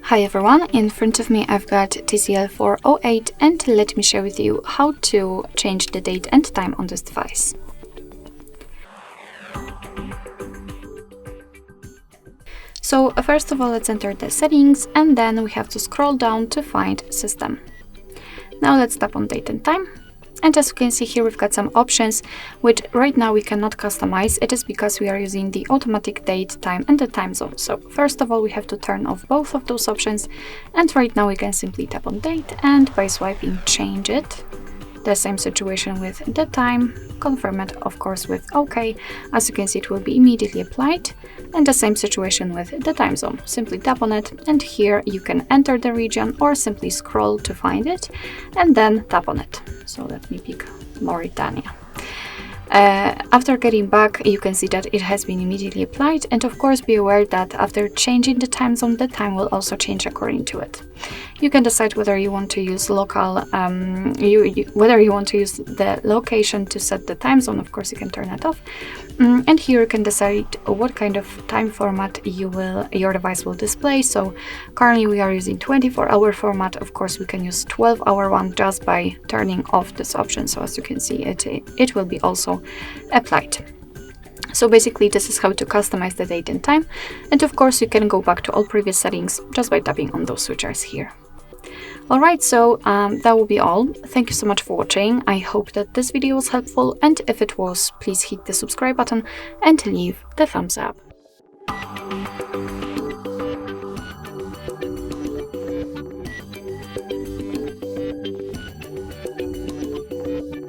Hi everyone, in front of me I've got TCL 408 and let me share with you how to change the date and time on this device. So first of all, let's enter the settings and then we have to scroll down to find system. Now let's tap on date and time. And as you can see here, we've got some options which right now we cannot customize. It is because we are using the automatic date, time and the time zone. So first of all, we have to turn off both of those options. And right now we can simply tap on date and by swiping change it. The same situation with the time, confirm it of course with OK. As you can see, it will be immediately applied. And the same situation with the time zone. Simply tap on it and here you can enter the region or simply scroll to find it and then tap on it. So let me pick Mauritania. After getting back, you can see that it has been immediately applied, and of course be aware that after changing the time zone, the time will also change according to it. You can decide whether you want to use local, whether you want to use the location to set the time zone. Of course, you can turn it off. And here you can decide what kind of time format your device will display. So currently we are using 24-hour format. Of course, we can use 12-hour one just by turning off this option. So as you can see, it will be also applied. So basically this is how to customize the date and time. And of course you can go back to all previous settings just by tapping on those switchers here. Alright, so that will be all. Thank you so much for watching. I hope that this video was helpful, and if it was, please hit the subscribe button and leave the thumbs up.